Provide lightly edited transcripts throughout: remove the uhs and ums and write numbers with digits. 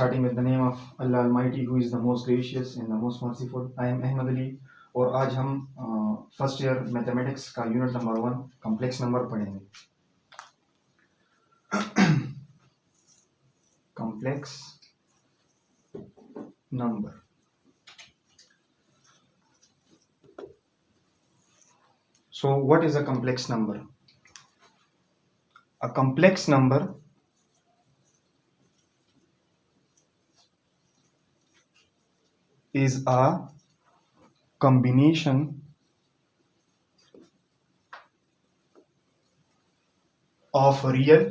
Starting with the name of Allah Almighty, who is the most gracious and the most merciful. I am Ahmed Ali और आज हम first year mathematics का unit number 1 complex number पढ़ेंगे. Complex number. So what is a complex number? A complex number is a combination of real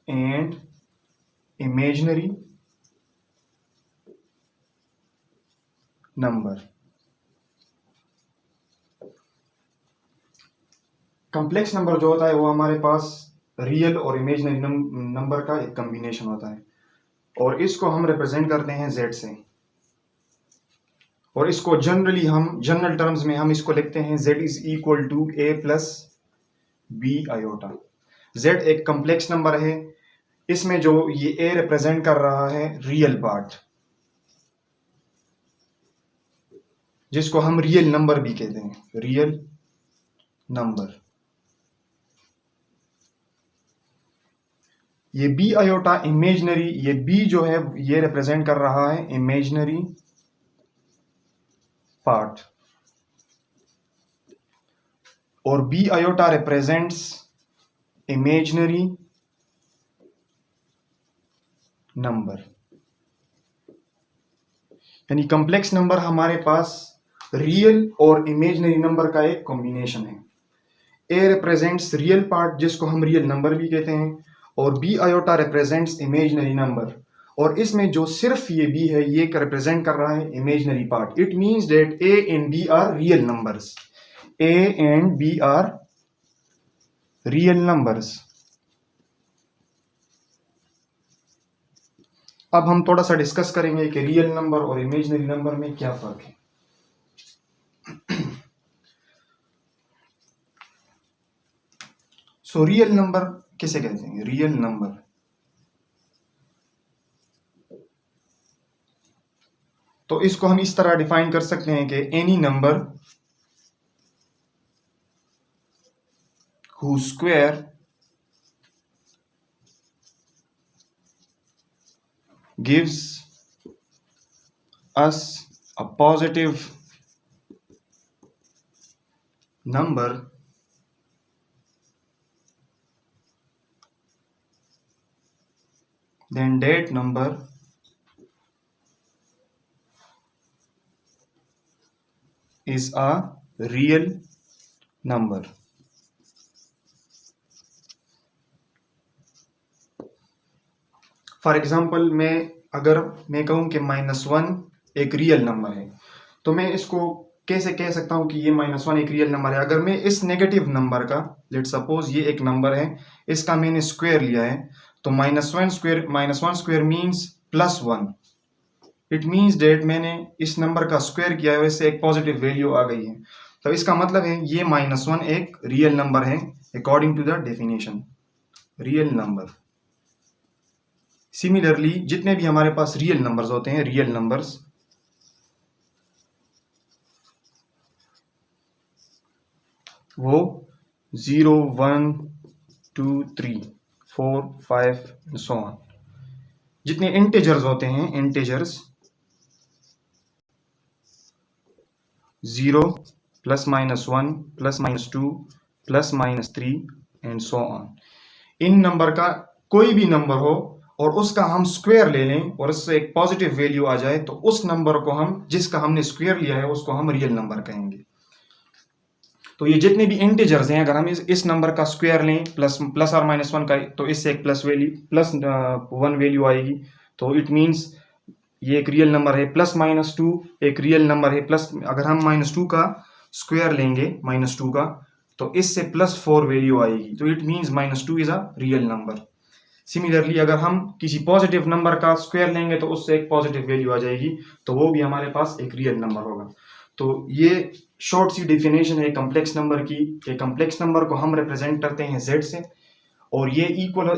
and imaginary number. Complex number जो होता है वो हमारे पास रियल और इमेजिनरी नंबर का एक कॉम्बिनेशन होता है और इसको हम रिप्रेजेंट करते हैं z से. और इसको जनरली हम जनरल टर्म्स में हम इसको लिखते हैं z is equal to a plus b iota. z एक कॉम्प्लेक्स नंबर है. इसमें जो ये a रिप्रेजेंट कर रहा है रियल पार्ट, जिसको हम रियल नंबर भी कहते हैं, रियल नंबर. ये b आयोटा इमेजिनरी, ये b जो है ये रिप्रेजेंट कर रहा है इमेजिनरी पार्ट और b iota represents imaginary number. यानी कॉम्प्लेक्स नंबर हमारे पास रियल और इमेजिनरी नंबर का एक कॉम्बिनेशन है. a रिप्रेजेंट्स रियल पार्ट जिसको हम रियल नंबर भी कहते हैं और b iota represents imaginary number. और इसमें जो सिर्फ ये b है ये रिप्रेजेंट कर रहा है imaginary part. It means that a and b are real numbers. a and b are real numbers. अब हम थोड़ा सा डिस्कस करेंगे कि रियल नंबर और इमेजिनरी नंबर में क्या फर्क है. सो रियल नंबर किसे कहते हैं? रियल नंबर तो इसको हम इस तरह डिफाइन कर सकते हैं कि any number who square gives us a positive number then that number is a real number. For example अगर मैं कहूं कि -1 एक रियल नंबर है तो मैं इसको कैसे कह सकता हूं कि ये -1 एक रियल नंबर है? अगर मैं इस नेगेटिव नंबर का, लेट सपोज ये एक नंबर है, इसका मैंने स्क्वायर लिया है तो -1 square means +1. It means that मैंने इस नंबर का स्क्वायर किया है, इससे एक पॉजिटिव वैल्यू आ गई है. तो इसका मतलब है ये -1 एक रियल नंबर है according to the definition, real number. Similarly जितने भी हमारे पास रियल नंबर्स होते हैं, रियल नंबर्स, वो 0 1 2 3 4 5 एंड सो ऑन. जितने इंटीजर्स होते हैं, integers 0 ±1 ±2 ±3 and so on. In number का कोई भी नंबर हो और उसका हम स्क्वायर ले लें और उससे एक पॉजिटिव वैल्यू आ जाए तो उस नंबर को हम, जिसका हमने स्क्वायर लिया है, उसको हम रियल नंबर कहेंगे. तो ये जितने भी इंटीजर्स हैं, अगर हम इस नंबर का स्क्वायर लें प्लस और -1 का, तो इससे एक +1 वैल्यू आएगी. तो इट मीन्स ये एक रियल नंबर है. +-2 एक रियल नंबर है. प्लस अगर हम -2 का स्क्वायर लेंगे, -2 का, तो इससे +4 वैल्यू आएगी. तो it means -2 is a real number. Similarly अगर हम किसी पॉजिटिव नंबर का स्क्वायर लेंगे तो उससे एक पॉजिटिव वैल्यू आ जाएगी, तो वो भी हमारे पास एक रियल नंबर होगा. तो ये शॉर्ट सी डेफिनेशन है कॉम्प्लेक्स नंबर की कि कॉम्प्लेक्स नंबर को हम रिप्रेजेंट करते हैं z से और ये equal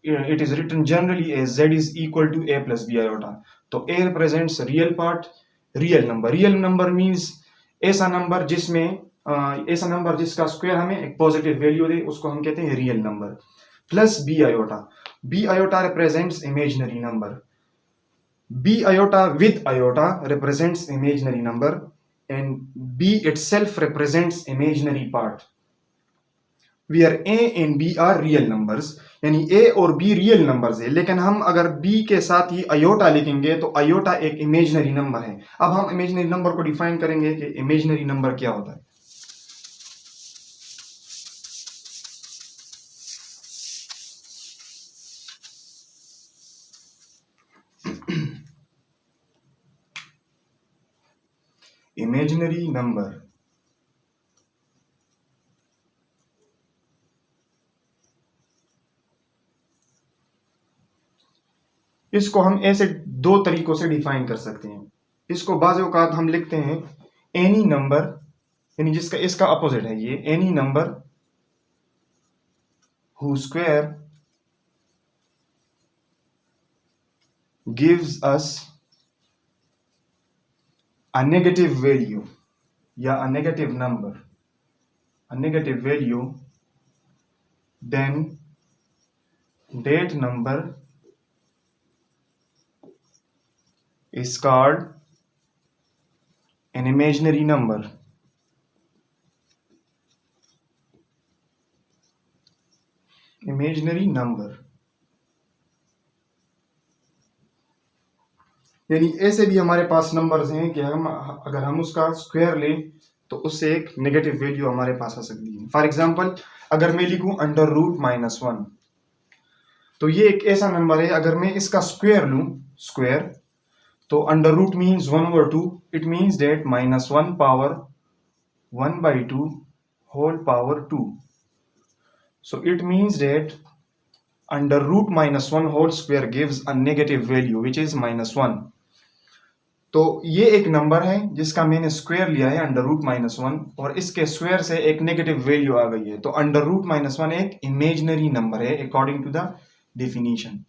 it is written generally as z is equal to a plus b iota. तो a represents real part, real number. Real number means ऐसा नंबर जिसका स्क्वायर हमें एक पॉजिटिव वैल्यू दे, उसको हम कहते हैं real number. Plus b iota. b iota represents imaginary number. b iota with iota represents imaginary number and b itself represents imaginary part. Where a and b are real numbers, यानी a और b real numbers है, लेकिन हम अगर b के साथ ही aorta लिखेंगे तो अयोटा एक इमेजिनरी नंबर है. अब हम इमेजिनरी नंबर को डिफाइन करेंगे कि इमेजिनरी नंबर क्या होता है. इमेजिनरी नंबर इसको हम ऐसे दो तरीकों से डिफाइन कर सकते हैं. इसको बाज़ औक़ात हम लिखते हैं एनी नंबर, यानी जिसका इसका अपोजिट है ये, any number who square gives us a negative value या a negative number, a negative value, then that number is called an imaginary number. Imaginary number यानी ऐसे भी हमारे पास नंबर्स हैं कि अगर हम उसका स्क्वायर लें तो उससे एक नेगेटिव वैल्यू हमारे पास आ सकती है. फॉर एग्जांपल अगर मैं लिखूं अंडर रूट -1, तो ये एक ऐसा नंबर है, अगर मैं इसका स्क्वायर लूं, स्क्वायर, तो under root means 1/2, it means that -1 power 1/2 whole power 2. So it means that under root -1 whole square gives a negative value which is -1. तो ये एक नंबर है जिसका मैंने स्क्वायर लिया है अंडर रूट -1 और इसके स्क्वायर से एक नेगेटिव वैल्यू आ गई है. तो अंडर रूट -1 एक इमेजिनरी नंबर है अकॉर्डिंग टू द डेफिनेशन.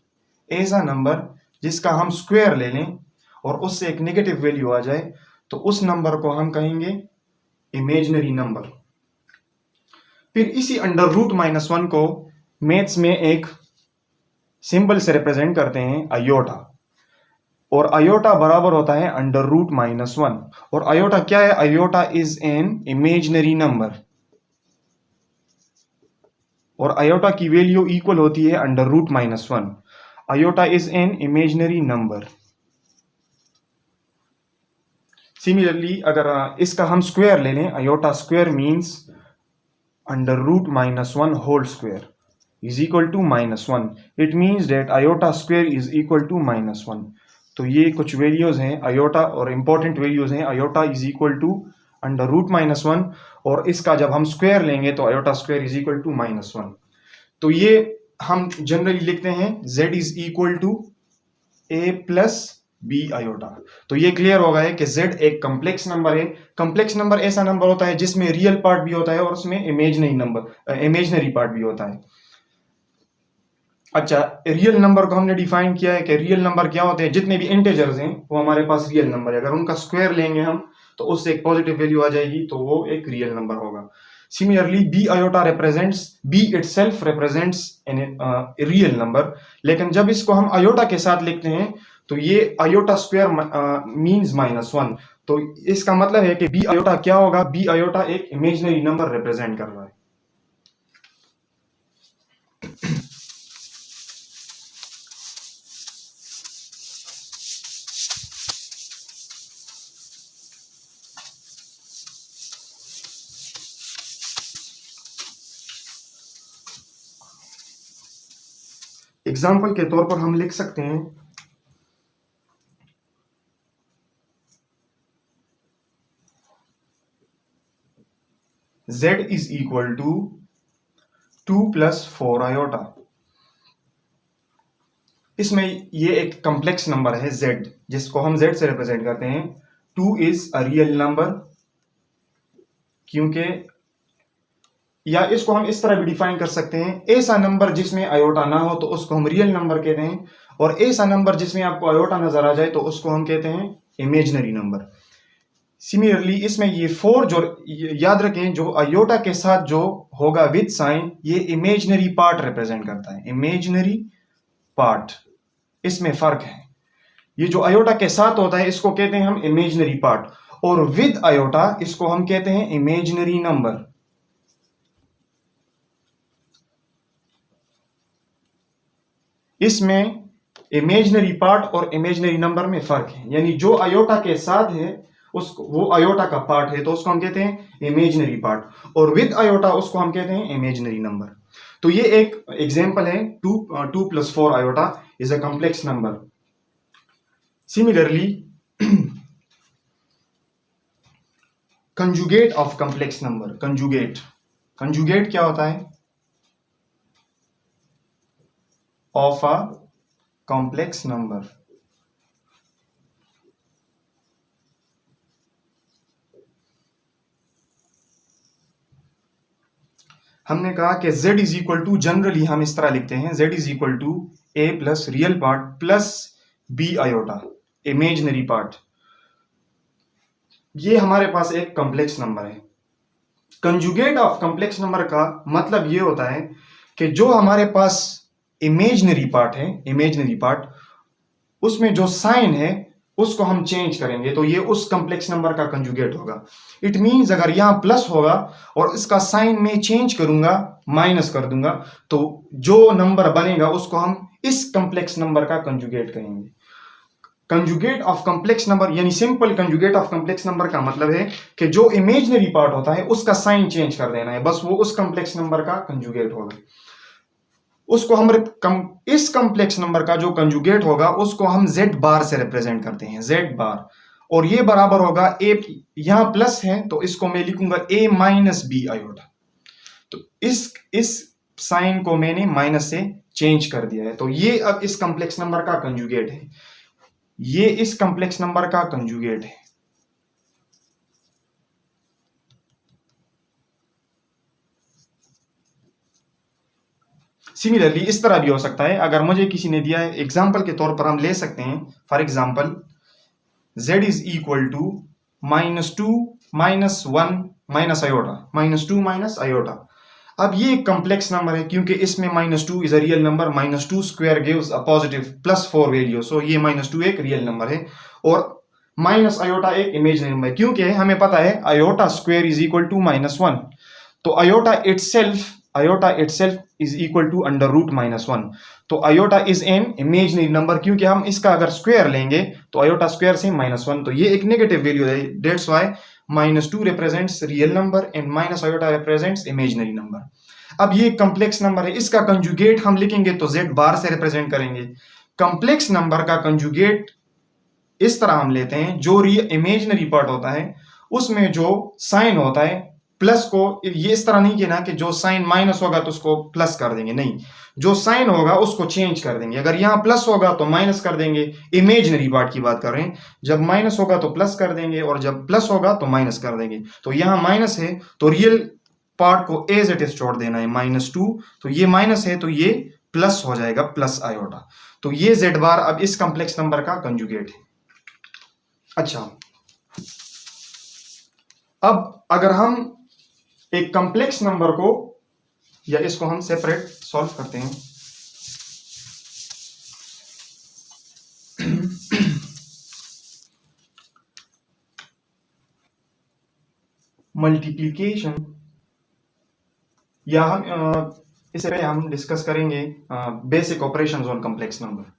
ऐसा नंबर जिसका हम स्क्वायर ले लें और उससे एक नेगेटिव वैल्यू आ जाए तो उस नंबर को हम कहेंगे इमेजिनरी नंबर. फिर इसी अंडर रूट -1 को मैथ्स में एक सिंबल से रिप्रेजेंट करते हैं अयोटा, और अयोटा बराबर होता है अंडर रूट -1. और अयोटा क्या है? Iota is an imaginary number और अयोटा की वैल्यू इक्वल होती है under root -1. Iota is an imaginary number. Similarly अगर इसका हम स्क्वायर ले लें, iota square means under root -1 whole square is equal to -1. It means that iota square is equal to -1. तो ये कुछ वैल्यूज हैं अयोटा और इंपॉर्टेंट वैल्यूज हैं. Iota is equal to under root -1 और इसका जब हम स्क्वायर लेंगे तो iota square is equal to -1. तो ये हम जनरली लिखते हैं z is equal to a plus b iota. तो ये क्लियर हो गया है कि z एक कॉम्प्लेक्स नंबर है. कॉम्प्लेक्स नंबर ऐसा नंबर होता है जिसमें रियल पार्ट भी होता है और उसमें इमेजिनरी पार्ट भी होता है. अच्छा, रियल नंबर को हमने डिफाइन किया है कि रियल नंबर क्या होते हैं? जितने भी इंटीजर्स हैं वो हमारे पास रियल नंबर है. अगर उनका स्क्वायर लेंगे हम तो उससे एक पॉजिटिव वैल्यू आ जाएगी तो वो एक रियल नंबर होगा. Similarly b iota represents, b itself represents a real number, लेकिन जब इसको हम अयोटा के साथ लिखते हैं तो ये अयोटा स्क्वायर मीन्स -1. तो इसका मतलब है कि b iota क्या होगा? b iota एक इमेजिनरी नंबर रिप्रेजेंट कर रहा है. एग्जाम्पल के तौर पर हम लिख सकते हैं z is equal to 2 + 4 iota. इसमें ये एक कॉम्प्लेक्स नंबर है z, जिसको हम z से रिप्रेजेंट करते हैं. 2 इज अ रियल नंबर क्योंकि या इसको हम इस तरह भी डिफाइन कर सकते हैं, ऐसा नंबर जिसमें आयोटा ना हो तो उसको हम रियल नंबर कहते हैं, और ऐसा नंबर जिसमें आपको आयोटा नजर आ जाए तो उसको हम कहते हैं इमेजिनरी नंबर। सिमिलरली इसमें ये 4 जो याद रखें, जो आयोटा के साथ जो होगा विद साइन, ये इमेजिनरी पार्ट रिप्रेजेंट करता है, इमेजिनरी पार्ट, इसमें फर्क है। ये जो आयोटा के साथ होता है इसको कहते हैं हम इमेजिनरी पार्ट, और विद आयोटा इसको हम कहते हैं इमेजिनरी नंबर। इसमें इमेजिनरी पार्ट और इमेजिनरी नंबर में फर्क है, यानी जो आयोटा के साथ है उसको, वो आयोटा का पार्ट है तो उसको हम कहते हैं इमेजिनरी पार्ट, और विद आयोटा उसको हम कहते हैं इमेजिनरी नंबर। तो ये एक एग्जांपल है, 2 + 4 iota is a complex number. Similarly conjugate of complex number, conjugate क्या होता है? Of a complex number. हमने कहा कि z is equal to, generally हम इस तरह लिखते हैं, z is equal to a plus real part plus b iota imaginary part. ये हमारे पास एक कॉम्प्लेक्स नंबर है। कंजुगेट ऑफ कॉम्प्लेक्स नंबर का मतलब ये होता है कि जो हमारे पास इमेजिनरी पार्ट है, इमेजिनरी पार्ट, उसमें जो साइन है उसको हम चेंज करेंगे तो ये उस कॉम्प्लेक्स नंबर का कंजुगेट होगा। इट मींस अगर यहां प्लस होगा और इसका साइन में चेंज करूंगा, माइनस कर दूंगा, तो जो नंबर बनेगा उसको हम इस कॉम्प्लेक्स नंबर का कंजुगेट कहेंगे। कंजुगेट ऑफ कॉम्प्लेक्स नंबर यानी simple conjugate of complex number का मतलब है कि जो इमेजिनरी पार्ट होता है उसका साइन चेंज कर देना है, बस वो उस कॉम्प्लेक्स नंबर का कंजुगेट होगा। उसको हम इस कॉम्प्लेक्स नंबर का जो कंजुगेट होगा उसको हम z बार से रिप्रेजेंट करते हैं, z बार, और ये बराबर होगा a, यहां प्लस है तो इसको मैं लिखूंगा a माइनस बी आयोटा। तो इस साइन को मैंने माइनस से चेंज कर दिया है, तो ये अब इस कॉम्प्लेक्स नंबर का कंजुगेट है, ये इस कॉम्प्लेक्स नंबर का कंजुगेट है। सिमिलरली इस तरह भी हो सकता है, अगर मुझे किसी ने दिया है, एग्जाम्पल के तौर पर हम ले सकते हैं, for example z is equal to -2 -1 minus iota, -2 minus iota. अब ये एक कॉम्प्लेक्स नंबर है क्योंकि इसमें -2 is a real number, -2 square gives a positive +4 value, so ये -2 एक रियल नंबर है, और माइनस आयोटा एक इमेजिनरी नंबर है क्योंकि हमें पता है iota square is equal to -1, तो iota itself is equal to √-1, तो iota is an imaginary number क्योंकि हम इसका अगर स्क्वायर लेंगे तो आयोटा स्क्वायर से -1, तो ये एक नेगेटिव वैल्यू है, that's why -2 represents real number and minus iota represents imaginary number. अब ये कॉम्प्लेक्स नंबर है, इसका कंजुगेट हम लिखेंगे तो z बार से रिप्रेजेंट करेंगे। कॉम्प्लेक्स नंबर का कंजुगेट इस तरह हम लेते हैं, जो इमेजिनरी पार्ट होता है उसमें जो साइन होता है प्लस को, ये इस तरह नहीं कहना कि जो साइन माइनस होगा तो उसको प्लस कर देंगे, नहीं, जो साइन होगा उसको चेंज कर देंगे। अगर यहां प्लस होगा तो माइनस कर देंगे, इमेजिनरी पार्ट की बात कर रहे हैं, जब माइनस होगा तो प्लस कर देंगे और जब प्लस होगा तो माइनस कर देंगे। तो यहां माइनस है तो रियल पार्ट को एज इट इज छोड़ देना है, -2, तो ये माइनस है तो ये प्लस हो जाएगा, प्लस आयोटा। तो ये z बार अब इस कॉम्प्लेक्स नंबर का कंजुगेट है। अच्छा, अब अगर हम एक कॉम्प्लेक्स नंबर को, या इसको हम सेपरेट सॉल्व करते हैं, मल्टीप्लिकेशन, या हम इससे पहले हम डिस्कस करेंगे basic operations on complex number,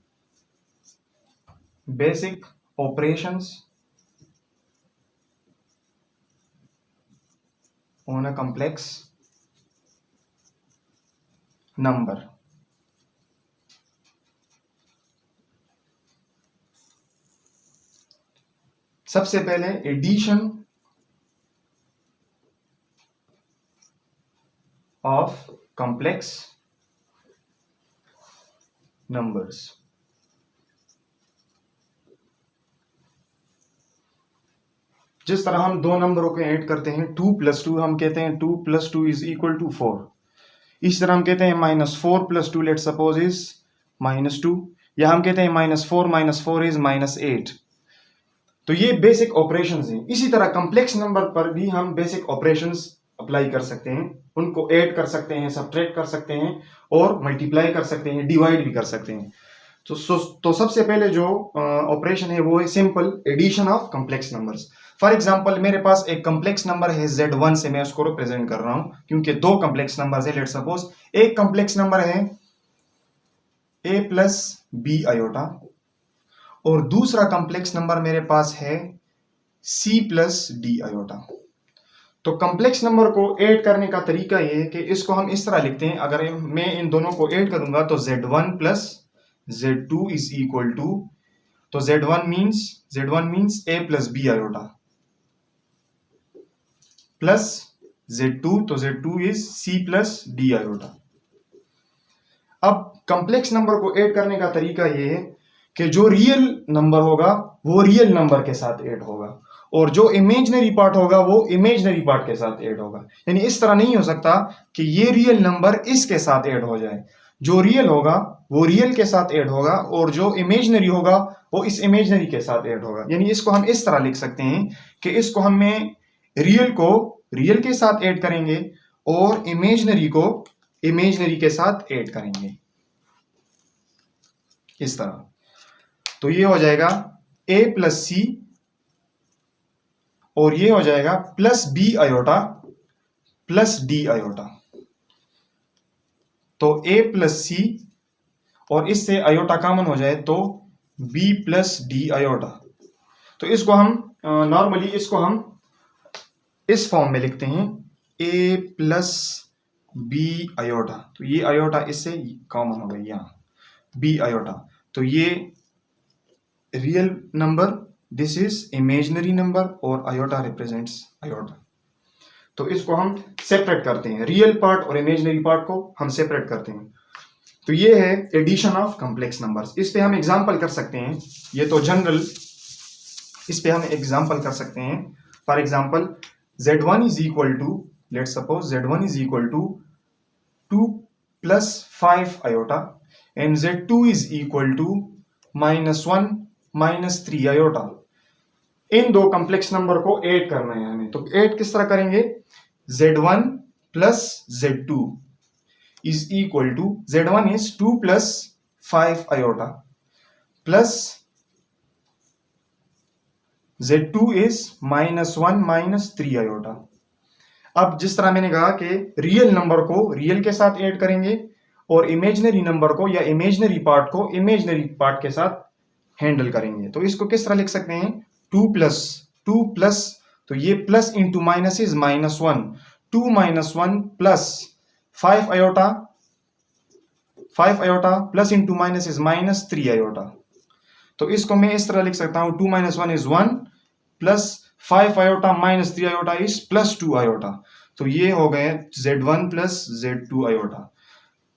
basic operations on a complex number। सबसे पहले एडिशन ऑफ कॉम्प्लेक्स नंबर्स। जिस तरह हम दो नंबरों को ऐड करते हैं 2 + 2 हम कहते हैं 2 + 2 = 4। इस तरह हम कहते हैं -4 + 2 लेट्स सपोज इज -2, या हम कहते हैं -4 - 4 इज -8। तो ये बेसिक ऑपरेशंस हैं। इसी तरह कॉम्प्लेक्स नंबर पर भी हम बेसिक ऑपरेशंस अप्लाई कर सकते हैं, उनको ऐड कर सकते हैं, सब्ट्रैक्ट कर सकते हैं और मल्टीप्लाई कर सकते हैं, डिवाइड भी कर सकते हैं। तो सबसे पहले जो ऑपरेशन है वो है simple addition of complex numbers. For example मेरे पास एक कॉम्प्लेक्स नंबर है Z1 से, मैं उसको रिप्रेजेंट कर रहा हूं क्योंकि दो कॉम्प्लेक्स नंबर्स है। लेट्स सपोज एक कॉम्प्लेक्स नंबर है a + b आयोटा और दूसरा कॉम्प्लेक्स नंबर मेरे पास है c + d आयोटा। तो कॉम्प्लेक्स नंबर को ऐड करने का तरीका ये है कि इसको हम इस तरह लिखते हैं, अगर मैं इन दोनों को ऐड करूंगा तो Z1 + Z2 = तो Z1 means a + b iota plus Z2, तो Z2 is c + d iota. अब कॉम्प्लेक्स नंबर को ऐड करने का तरीका ये है कि जो रियल नंबर होगा वो रियल नंबर के साथ ऐड होगा और जो इमेजिनरी पार्ट होगा वो इमेजिनरी पार्ट के साथ ऐड होगा। यानी इस तरह नहीं हो सकता कि ये रियल नंबर इसके साथ ऐड हो जाए। जो रियल होगा वो रियल के साथ ऐड होगा और जो इमेजिनरी होगा वो इस इमेजिनरी के साथ ऐड होगा। यानी इसको हम इस तरह लिख सकते हैं कि इसको हमें रियल को रियल के साथ ऐड करेंगे और इमेजिनरी को इमेजिनरी के साथ ऐड करेंगे, इस तरह। तो ये हो जाएगा a + c और ये हो जाएगा +b आयोटा + d आयोटा। तो a + c और इससे आयोटा कॉमन हो जाए तो b + d आयोटा। तो इसको हम नॉर्मली इसको हम इस फॉर्म में लिखते हैं a + b आयोटा। तो ये आयोटा इससे कॉमन हो गई यहां b आयोटा। तो ये real number, this is imaginary number और आयोटा रिप्रेजेंट्स आयोटा। तो इसको हम सेपरेट करते हैं, रियल पार्ट और इमेजिनरी पार्ट को हम सेपरेट करते हैं। तो ये है एडिशन ऑफ कॉम्प्लेक्स नंबर्स। इस पे हम एग्जांपल कर सकते हैं, ये तो जनरल, इस पे हम एग्जांपल कर सकते हैं। For example Z1 = let's suppose Z1 = 2 + 5 iota and Z2 = -1 - 3 iota. इन दो कॉम्प्लेक्स नंबर को ऐड करना है हमें। तो ऐड किस तरह करेंगे? Z1 + Z2 = Z1 is 2 + 5 iota plus Z2 is -1 - 3 iota. अब जिस तरह मैंने कहा कि रियल नंबर को रियल के साथ ऐड करेंगे और इमेजिनरी नंबर को या इमेजिनरी पार्ट को इमेजिनरी पार्ट के साथ हैंडल करेंगे। तो इसको किस तरह लिख सकते हैं? 2 प्लस, तो ये plus into minus is -1, 2 - 1 plus 5 iota plus into minus is -3 iota. तो इसको मैं इस तरह लिख सकता हूं 2 - 1 is 1 plus 5 iota -3 iota is +2 iota. तो ये हो गए Z1 + Z2 आयोटा।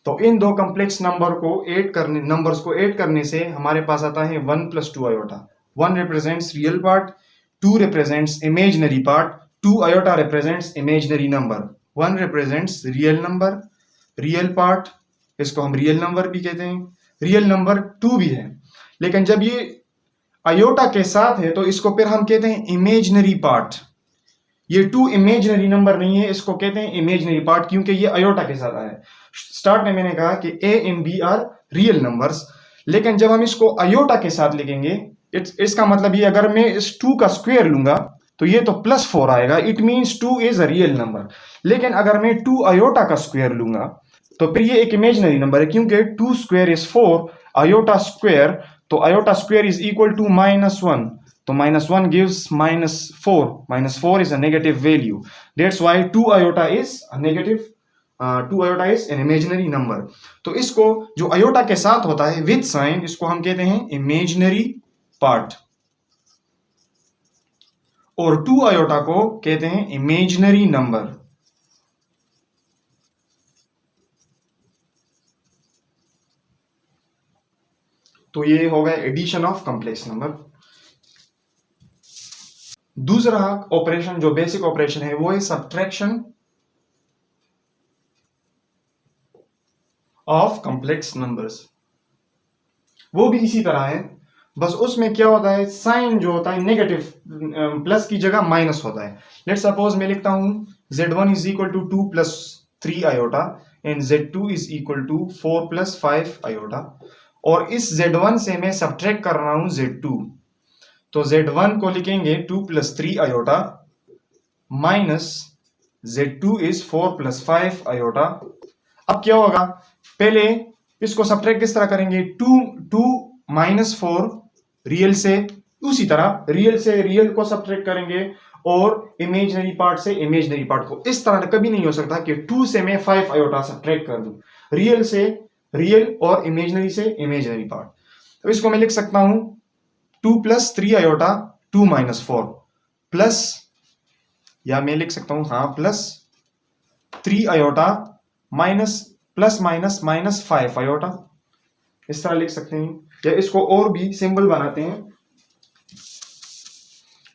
तो इन दो कॉम्प्लेक्स नंबर्स को ऐड करने से हमारे पास आता है 1 + 2 iota. 1 represents real part, 2 represents imaginary part, 2 iota represents imaginary number. 1 represents real number, real part, इसको हम रियल नंबर भी कहते हैं, रियल नंबर 2 भी है। लेकिन जब ये आयोटा के साथ है तो इसको फिर हम कहते हैं इमेजिनरी पार्ट। ये 2 इमेजिनरी नंबर नहीं है, इसको कहते हैं इमेजिनरी पार्ट क्योंकि ये आयोटा के साथ आया। स्टार्ट में मैंने कहा कि a and b are real numbers, लेकिन जब हम इसको आयोटा के साथ लिखेंगे इसका मतलब ये अगर मैं इस 2 का स्क्वायर लूंगा तो ये तो +4 आएगा, it means 2 is a real number. लेकिन अगर मैं 2 आयोटा का स्क्वायर लूंगा तो फिर ये एक इमेजिनरी नंबर है क्योंकि 2 स्क्वायर इज 4, आयोटा स्क्वायर, तो iota square is equal to -1, तो -1 gives -4, -4 is a negative value, that's why 2 iota is a negative, 2 iota is an imaginary number। तो इसको जो आयोटा के साथ होता है विद साइन, इसको हम कहते हैं इमेजिनरी पार्ट और 2 आयोटा को कहते हैं इमेजिनरी नंबर। तो ये हो गया एडिशन ऑफ कॉम्प्लेक्स नंबर। दूसरा ऑपरेशन जो बेसिक ऑपरेशन है वो है सब्ट्रैक्शन ऑफ कॉम्प्लेक्स नंबर्स। वो भी इसी तरह है, बस उसमें क्या होता है, साइन जो होता है नेगेटिव, प्लस की जगह माइनस होता है। लेट सपोज मैं लिखता हूं z1 इज इक्वल टू 2 प्लस 3 iota and z2 is equal to 4 plus 5 iota, और इस z1 से मैं सब्ट्रैक्ट कर रहा हूं z2, तो z1 को लिखेंगे 2 प्लस 3 iota minus z2 is 4 plus 5 iota. अब क्या होगा, पहले इसको सब्ट्रैक्ट किस तरह करेंगे, 2 माइनस 4 रियल से, उसी तरह रियल से रियल को सब्ट्रैक्ट करेंगे और इमेजिनरी पार्ट से इमेजिनरी पार्ट को। इस तरह कभी नहीं हो सकता कि 2 से मैं 5 आयोटा सब्ट्रैक्ट कर दूं, रियल से रियल और इमेजिनरी से इमेजिनरी पार्ट। तो इसको मैं लिख सकता हूं 2 प्लस 3 आयोटा 2 माइनस 4 प्लस, या मैं लिख सकता हूं plus 3 iota minus plus minus minus 5 iota, इस तरह लिख सकते हैं। या इसको और भी सिंबल बनाते हैं,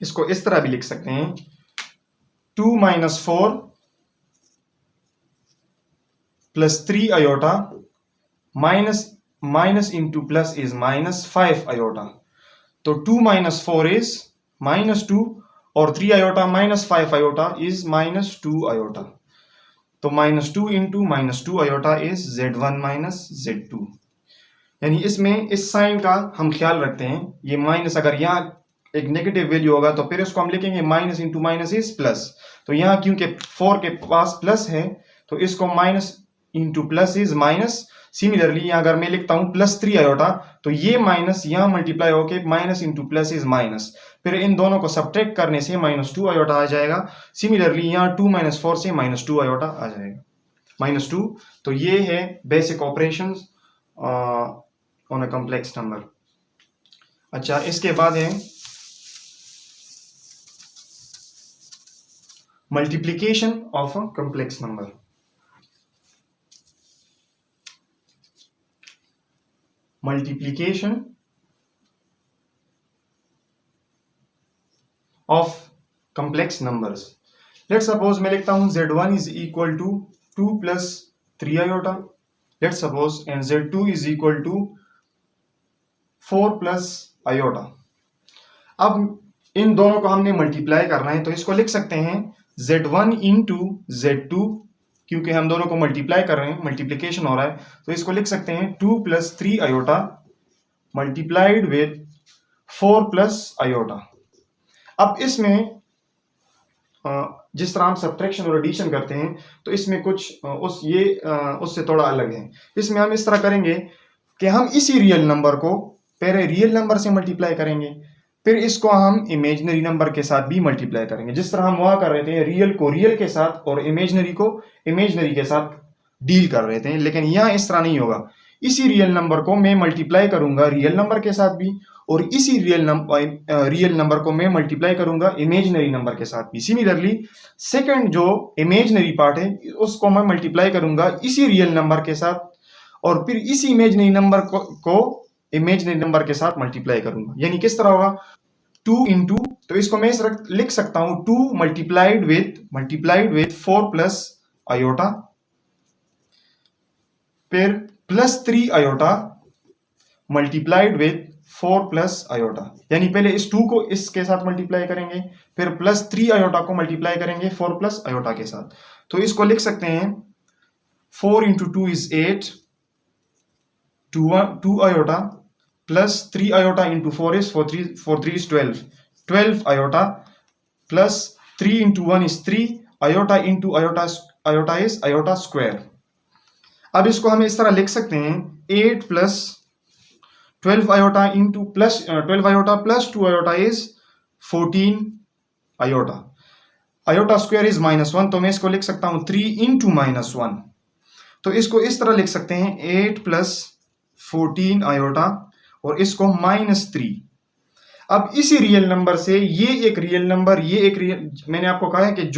इसको इस तरह भी लिख सकते हैं 2 minus 4 plus 3 iota minus minus into plus is minus 5 iota. तो 2 माइनस 4 इज माइनस 2 और 3 iota minus 5 iota is minus 2 iota. तो minus 2 into minus 2 iota is z1 minus z2। यानी इसमें इस साइन का हम ख्याल रखते हैं, ये माइनस अगर यहाँ एक नेगेटिव वैल्यू होगा तो फिर इसको हम लिखेंगे minus into minus is plus. तो यहाँ क्योंकि 4 के पास प्लस है तो इसको minus into plus is minus. Similarly यहाँ अगर मैं लिखता हूं प्लस 3 आयोटा तो ये माइनस यहाँ मल्टीप्लाई होके minus into plus is minus, फिर इन दोनों को सब्ट्रैक्ट करने से माइनस 2 आयोटा आ जाएगा। सिमिलरली यहाँ 2 माइनस 4 से माइनस 2 आयोटा आ जाएगा, माइनस 2। तो ये है basic operation on a complex number. अच्छा, इसके बाद है multiplication of a complex number. Multiplication of complex numbers. Let suppose मैं लिखता हूं z1 इज इक्वल टू 2 प्लस 3 आयोटा, let suppose, and z2 is equal to 4 plus iota. अब इन दोनों को हमने मल्टीप्लाई करना है तो इसको लिख सकते हैं z1 इंटू z2, क्योंकि हम दोनों को मल्टीप्लाई कर रहे हैं, मल्टीप्लिकेशन हो रहा है, तो इसको लिख सकते हैं 2 प्लस 3 iota multiplied with 4 plus iota. अब इसमें जिस तरह हम सब्ट्रैक्शन और एडिशन करते हैं तो इसमें कुछ उससे थोड़ा अलग है। इसमें हम इस तरह करेंगे कि हम इसी रियल नंबर को पहले रियल नंबर से मल्टीप्लाई करेंगे, फिर इसको हम इमेजिनरी नंबर के साथ भी मल्टीप्लाई करेंगे, जिस तरह हम वहां कर रहे थे, रियल को रियल के साथ और इमेजिनरी को इमेजिनरी के साथ डील कर रहे थे। लेकिन यहाँ इस तरह नहीं होगा, इसी रियल नंबर को मैं मल्टीप्लाई करूंगा रियल नंबर के साथ भी, और इसी रियल नंबर को मैं मल्टीप्लाई करूंगा इमेजिनरी नंबर के साथ भी। सिमिलरली सेकंड जो इमेजिनरी पार्ट है उसको मैं मल्टीप्लाई करूंगा इसी रियल नंबर के साथ, और फिर इसी इमेजिनरी नंबर को इमेजिनरी नंबर के साथ मल्टीप्लाई करूंगा। यानी किस तरह होगा, 2 इंटू, तो इसको मैं लिख सकता हूं 2 मल्टीप्लाइड विथ 4 प्लस आयोटा, फिर plus 3 iota multiplied with 4 plus iota. यानी पहले इस 2 को इसके साथ मल्टीप्लाई करेंगे, फिर प्लस 3 आयोटा को मल्टीप्लाई करेंगे 4 प्लस आयोटा के साथ। तो इसको लिख सकते हैं 4 into 2 is 8, 2 iota plus 3 iota into 4 is 4 3 is 12 iota plus 3 into 1 is 3 iota into iota is iota square. अब इसको हम इस तरह लिख सकते हैं 8 plus 12 iota into plus 12 iota plus 2 iota is 14 iota, iota square is -1, तो मैं इसको लिख सकता हूं 3 इंटू -1। तो इसको इस तरह लिख सकते हैं 8 प्लस 14 आयोटा और इसको -3। अब इसी रियल नंबर से ये एक रियल नंबर, ये एक रियल, मैंने आपको कहा है कि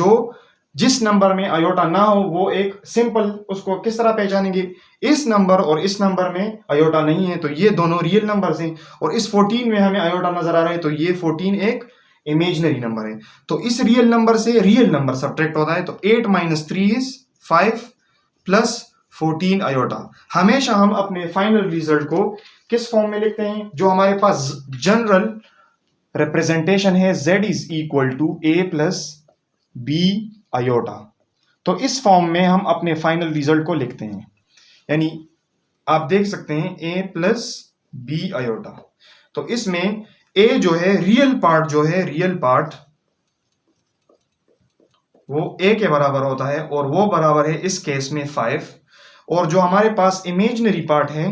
जिस नंबर में आयोटा ना हो वो एक सिंपल, उसको किस तरह पहचानेंगे, इस नंबर और इस नंबर में आयोटा नहीं है तो ये दोनों रियल नंबर्स हैं, और इस 14 में हमें आयोटा नजर आ रहा है तो ये 14 एक इमेजिनरी नंबर है। तो इस रियल नंबर से रियल नंबर सब्ट्रैक्ट होता है, तो 8 - 3 इज 5 प्लस 14 आयोटा। हमेशा हम अपने फाइनल रिजल्ट को किस फॉर्म में लिखते हैं? जो हमारे पास जनरल रिप्रेजेंटेशन है, z is equal to a plus b iota. तो इस फॉर्म में हम अपने फाइनल रिजल्ट को लिखते हैं, यानी आप देख सकते हैं a प्लस बी आयोटा। तो इसमें a जो है रियल पार्ट, जो है रियल पार्ट वो a के बराबर होता है, और वो बराबर है इस केस में 5। और जो हमारे पास इमेजिनरी पार्ट है,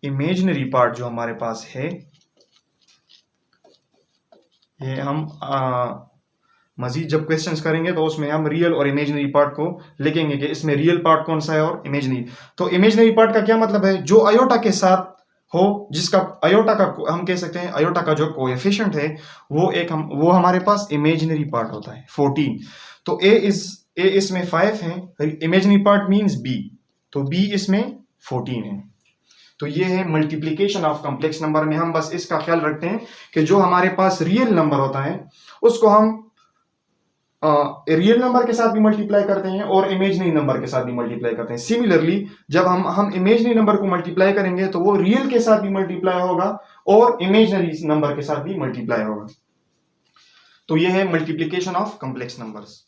इमेजिनरी पार्ट जो हमारे पास है, ये हम मजीद जब क्वेश्चंस करेंगे तो उसमें हम रियल और इमेजिनरी पार्ट को लिखेंगे कि इसमें रियल पार्ट कौन सा है और इमेजिनरी। तो इमेजिनरी पार्ट का क्या मतलब है? जो अयोटा के साथ हो, जिसका अयोटा का हम कह सकते हैं अयोटा का जो कोएफिशिएंट है वो हमारे पास इमेजिनरी पार्ट होता है 14। तो ए इसमें 5 है, इमेजिनरी पार्ट मींस b, तो b इसमें 14 है। तो ये है मल्टीप्लिकेशन ऑफ कॉम्प्लेक्स नंबर में हम बस इसका ख्याल रखते हैं कि जो हमारे पास रियल नंबर होता है उसको हम रियल नंबर के साथ भी मल्टीप्लाई करते हैं और इमेजिनरी नंबर के साथ भी मल्टीप्लाई करते हैं। सिमिलरली जब हम इमेजिनरी नंबर को मल्टीप्लाई करेंगे तो वो रियल के साथ भी मल्टीप्लाई होगा और इमेजिनरी नंबर के साथ भी मल्टीप्लाई होगा। तो ये है मल्टीप्लिकेशन ऑफ कॉम्प्लेक्स नंबर्स।